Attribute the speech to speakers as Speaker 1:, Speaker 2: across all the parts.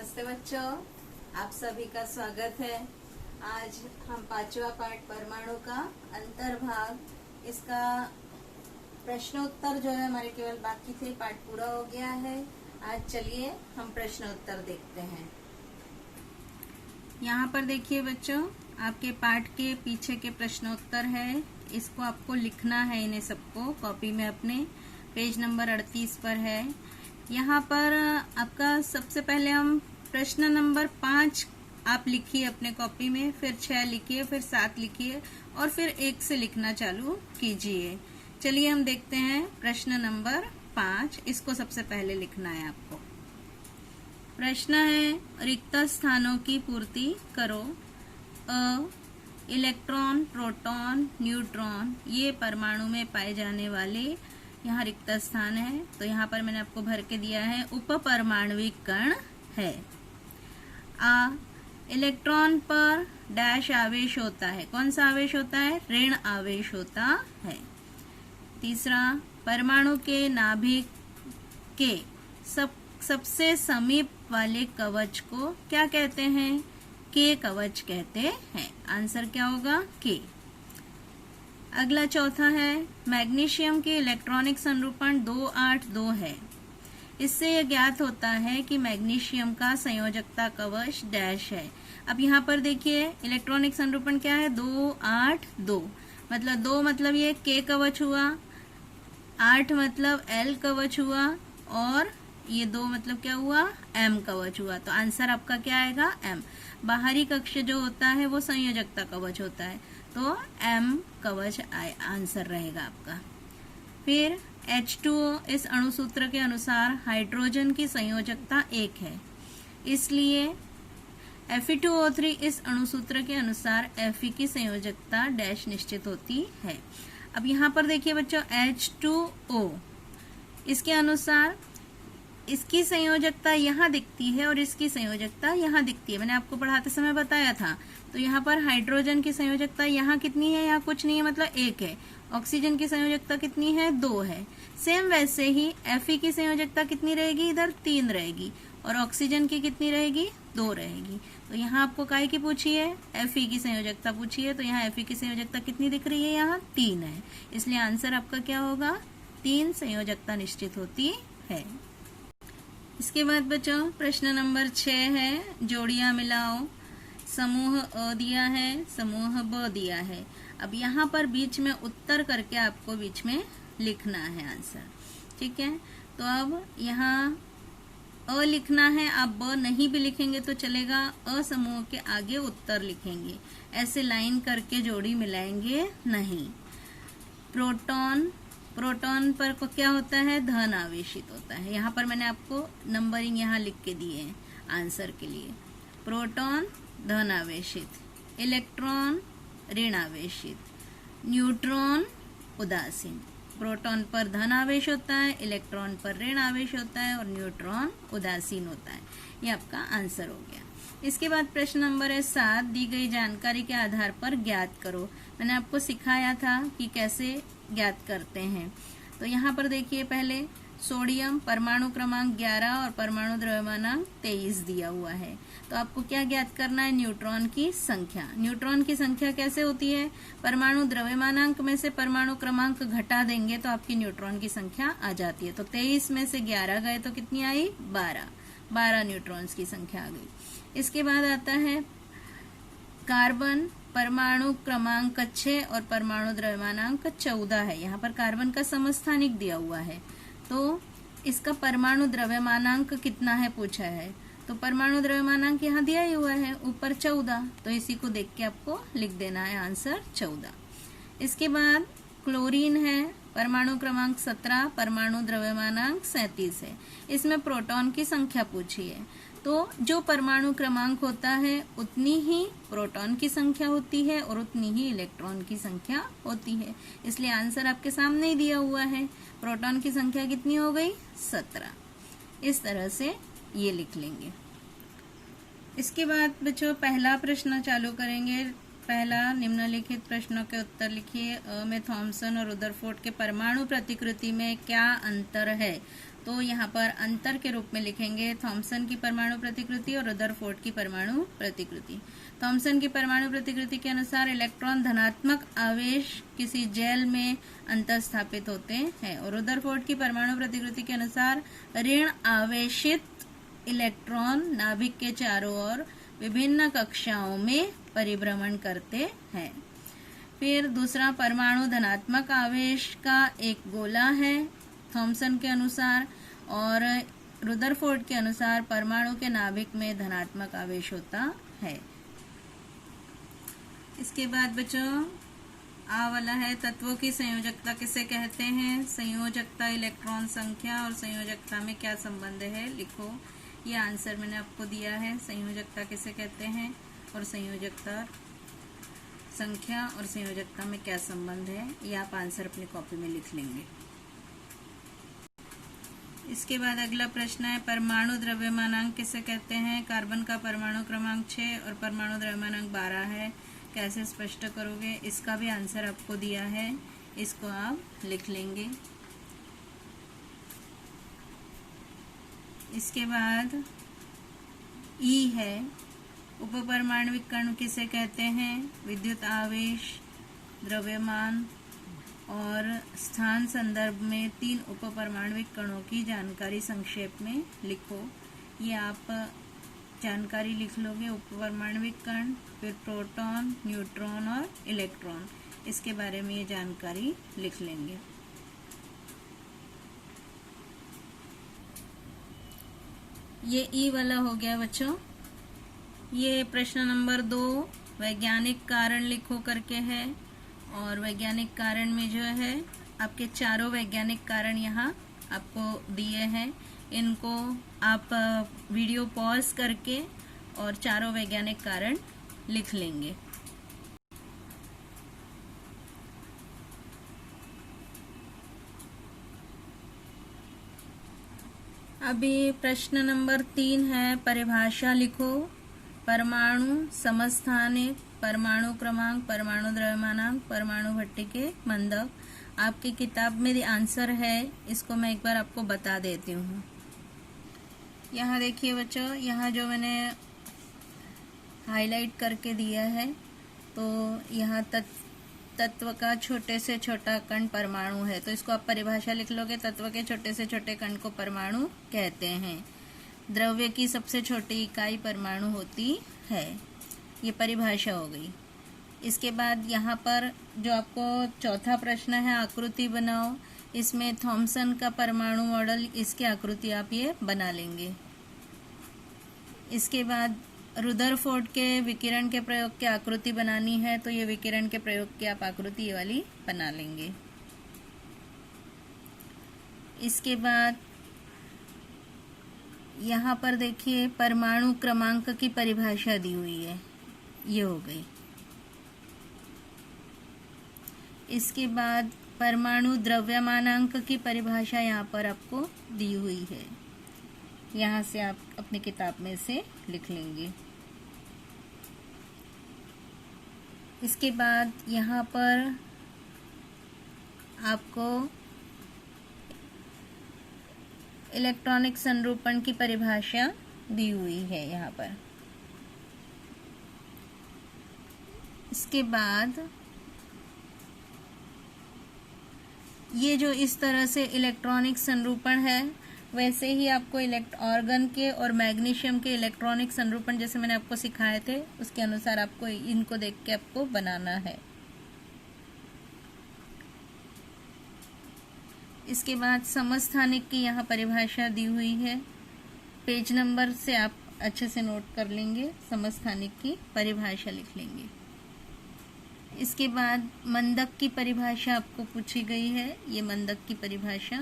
Speaker 1: नमस्ते बच्चों, आप सभी का स्वागत है। आज हम पांचवा पाठ परमाणु का अंतर्भाग, इसका प्रश्नोत्तर जो है हमारे केवल बाकी थे, पाठ पूरा हो गया है। आज चलिए हम प्रश्नोत्तर देखते हैं। यहाँ पर देखिए बच्चों, आपके पाठ के पीछे के प्रश्नोत्तर है। इसको आपको लिखना है, इन्हें सबको कॉपी में अपने पेज नंबर 38 पर है। यहाँ पर आपका सबसे पहले हम प्रश्न नंबर 5 आप लिखिए अपने कॉपी में, फिर 6 लिखिए, फिर 7 लिखिए और फिर 1 से लिखना चालू कीजिए। चलिए हम देखते हैं प्रश्न नंबर 5। इसको सबसे पहले लिखना है आपको। प्रश्न है, रिक्त स्थानों की पूर्ति करो। इलेक्ट्रॉन, प्रोटॉन, न्यूट्रॉन ये परमाणु में पाए जाने वाले यहाँ रिक्त स्थान है। तो यहाँ पर मैंने आपको भर के दिया है उपपरमाणविक कण है। इलेक्ट्रॉन पर डैश आवेश होता है। कौन सा आवेश होता है? ऋण आवेश होता है। तीसरा, परमाणु के नाभिक के सबसे समीप वाले कवच को क्या कहते हैं? के कवच कहते हैं। आंसर क्या होगा? के। अगला चौथा है, मैग्नीशियम की इलेक्ट्रॉनिक संरूपण 282 है। इससे यह ज्ञात होता है कि मैग्नीशियम का संयोजकता कवच डैश है। अब यहाँ पर देखिए इलेक्ट्रॉनिक संरूपण क्या है? 282। मतलब 2 मतलब ये के कवच हुआ, 8 मतलब एल कवच हुआ और ये 2 मतलब क्या हुआ? एम कवच हुआ। तो आंसर आपका क्या आएगा? एम। बाहरी कक्ष जो होता है वो संयोजकता कवच होता है, तो एम कवच आंसर रहेगा आपका। फिर H2O इस अणुसूत्र के अनुसार हाइड्रोजन की संयोजकता 1 है, इसलिए Fe2O3 इस अणुसूत्र के अनुसार Fe की संयोजकता डैश निश्चित होती है। अब यहाँ पर देखिए बच्चों, H2O इसके अनुसार इसकी संयोजकता यहाँ दिखती है और इसकी संयोजकता यहाँ दिखती है। मैंने आपको पढ़ाते समय बताया था। तो यहाँ पर हाइड्रोजन की संयोजकता यहाँ कितनी है? यहाँ कुछ नहीं है, मतलब 1 है। ऑक्सीजन की संयोजकता कितनी है? 2 है। सेम वैसे ही Fe की संयोजकता कितनी रहेगी? इधर 3 रहेगी और ऑक्सीजन की कितनी रहेगी? 2 रहेगी। तो यहाँ आपको काहे की पूछी है? Fe की संयोजकता पूछी है। तो यहाँ Fe की संयोजकता कितनी दिख रही है? यहाँ 3 है। इसलिए आंसर आपका क्या होगा? 3 संयोजकता निश्चित होती है। इसके बाद बच्चों प्रश्न नंबर 6 है, जोड़ियां मिलाओ। समूह अ दिया है, समूह ब दिया है। अब यहाँ पर बीच में उत्तर करके आपको बीच में लिखना है आंसर, ठीक है। तो अब यहाँ अ लिखना है, आप ब नहीं भी लिखेंगे तो चलेगा। अ समूह के आगे उत्तर लिखेंगे, ऐसे लाइन करके जोड़ी मिलाएंगे नहीं। प्रोटॉन पर को क्या होता है? धन आवेशित होता है। यहाँ पर मैंने आपको नंबरिंग यहाँ लिख के दिए हैं आंसर के लिए। प्रोटॉन धन आवेशित, इलेक्ट्रॉन ऋण आवेशित, न्यूट्रॉन उदासीन। प्रोटॉन पर धन आवेश होता है, इलेक्ट्रॉन पर ऋण आवेश होता है और न्यूट्रॉन उदासीन होता है। ये आपका आंसर हो गया। इसके बाद प्रश्न नंबर है 7, दी गई जानकारी के आधार पर ज्ञात करो। मैंने आपको सिखाया था कि कैसे ज्ञात करते हैं। तो यहाँ पर देखिए, पहले सोडियम परमाणु क्रमांक 11 और परमाणु द्रव्यमानांक 23 दिया हुआ है। तो आपको क्या ज्ञात करना है? न्यूट्रॉन की संख्या। न्यूट्रॉन की संख्या कैसे होती है? परमाणु द्रव्यमानांक में से परमाणु क्रमांक घटा देंगे तो आपकी न्यूट्रॉन की संख्या आ जाती है। तो 23 में से 11 गए तो कितनी आई? 12 न्यूट्रॉन्स की संख्या आ गई। इसके बाद आता है कार्बन, परमाणु क्रमांक 6 और परमाणु द्रव्यमानांक 14 है। यहाँ पर कार्बन का समस्थानिक दिया हुआ है, तो इसका परमाणु द्रव्यमानांक कितना है पूछा है। तो परमाणु द्रव्यमानांक यहाँ दिया ही हुआ है ऊपर 14, तो इसी को देख के आपको लिख देना है आंसर 14। इसके बाद क्लोरीन है, परमाणु क्रमांक 17, परमाणु द्रव्यमानांक 37 है। इसमें प्रोटॉन की संख्या पूछी है, तो जो परमाणु क्रमांक होता है उतनी ही प्रोटॉन की संख्या होती है और उतनी ही इलेक्ट्रॉन की संख्या होती है। इसलिए आंसर आपके सामने ही दिया हुआ है। प्रोटॉन की संख्या कितनी हो गई? 17। इस तरह से ये लिख लेंगे। इसके बाद बच्चों पहला प्रश्न चालू करेंगे। पहला, निम्नलिखित प्रश्नों के उत्तर लिखिए। अ में थॉमसन और रुदरफोर्ड के परमाणु प्रतिकृति में क्या अंतर है? तो यहाँ पर अंतर के रूप में लिखेंगे थॉमसन की परमाणु प्रतिकृति और रदरफोर्ड की परमाणु प्रतिकृति। थॉमसन की परमाणु प्रतिकृति के अनुसार इलेक्ट्रॉन धनात्मक आवेश किसी जेल में अंतःस्थापित होते हैं और रदरफोर्ड की परमाणु प्रतिकृति के अनुसार ऋण आवेशित इलेक्ट्रॉन नाभिक के चारों ओर विभिन्न कक्षाओं में परिभ्रमण करते हैं। फिर दूसरा, परमाणु धनात्मक आवेश का एक गोला है थॉमसन के अनुसार, और रदरफोर्ड के अनुसार परमाणु के नाभिक में धनात्मक आवेश होता है। इसके बाद बच्चों आ वाला है तत्वों की संयोजकता किसे कहते हैं। संयोजकता इलेक्ट्रॉन संख्या और संयोजकता में क्या संबंध है लिखो। ये आंसर मैंने आपको दिया है। संयोजकता किसे कहते हैं और संयोजकता संख्या और संयोजकता में क्या संबंध है, ये आप आंसर अपनी कॉपी में लिख लेंगे। इसके बाद अगला प्रश्न है परमाणु द्रव्यमानांक किसे कहते हैं। कार्बन का परमाणु क्रमांक 6 और परमाणु द्रव्यमानांक 12 है, कैसे स्पष्ट करोगे। इसका भी आंसर आपको दिया है, इसको आप लिख लेंगे। इसके बाद ई है उपपरमाणविक कण किसे कहते हैं। विद्युत आवेश, द्रव्यमान और स्थान संदर्भ में 3 उपपरमाणविक कणों की जानकारी संक्षेप में लिखो। ये आप जानकारी लिख लोगे। उपपरमाणविक कण, फिर प्रोटॉन, न्यूट्रॉन और इलेक्ट्रॉन, इसके बारे में ये जानकारी लिख लेंगे। ये ई वाला हो गया बच्चों। ये प्रश्न नंबर 2 वैज्ञानिक कारण लिखो करके है, और वैज्ञानिक कारण में जो है आपके चारों वैज्ञानिक कारण यहाँ आपको दिए हैं। इनको आप वीडियो पॉज करके और चारों वैज्ञानिक कारण लिख लेंगे। अभी प्रश्न नंबर 3 है परिभाषा लिखो। परमाणु समस्थानिक, परमाणु क्रमांक, परमाणु द्रव्यमानांक, परमाणु भट्टिके मंदक। आपकी किताब में आंसर है, इसको मैं एक बार आपको बता देती हूँ। यहाँ देखिए बच्चों, यहाँ जो मैंने हाईलाइट करके दिया है, तो यहाँ तत्व का छोटे से छोटा कण परमाणु है, तो इसको आप परिभाषा लिख लोगे। तत्व के छोटे से छोटे कण को परमाणु कहते हैं। द्रव्य की सबसे छोटी इकाई परमाणु होती है। ये परिभाषा हो गई। इसके बाद यहाँ पर जो आपको चौथा प्रश्न है आकृति बनाओ, इसमें थॉमसन का परमाणु मॉडल, इसकी आकृति आप ये बना लेंगे। इसके बाद रदरफोर्ड के विकिरण के प्रयोग की आकृति बनानी है, तो ये विकिरण के प्रयोग की आप आकृति ये वाली बना लेंगे। इसके बाद यहाँ पर देखिए परमाणु क्रमांक की परिभाषा दी हुई है, ये हो गई। इसके बाद परमाणु द्रव्यमानांक की परिभाषा यहाँ पर आपको दी हुई है, यहाँ से आप अपनी किताब में से लिख लेंगे। इसके बाद यहाँ पर आपको इलेक्ट्रॉनिक संरूपण की परिभाषा दी हुई है यहाँ पर। इसके बाद ये जो इस तरह से इलेक्ट्रॉनिक संरूपण है, वैसे ही आपको ऑर्गन के और मैग्नीशियम के इलेक्ट्रॉनिक संरूपण जैसे मैंने आपको सिखाए थे, उसके अनुसार आपको इनको देख के आपको बनाना है। इसके बाद समस्थानिक की यहाँ परिभाषा दी हुई है, पेज नंबर से आप अच्छे से नोट कर लेंगे। समस्थानिक की परिभाषा लिख लेंगे। इसके बाद मंदक की परिभाषा आपको पूछी गई है, ये मंदक की परिभाषा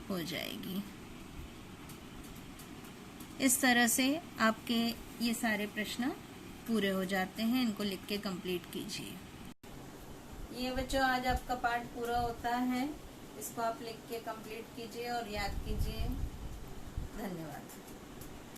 Speaker 1: हो जाएगी। इस तरह से आपके ये सारे प्रश्न पूरे हो जाते हैं। इनको लिख के कंप्लीट कीजिए। ये बच्चों आज आपका पाठ पूरा होता है, इसको आप लिख के कंप्लीट कीजिए और याद कीजिए। धन्यवाद।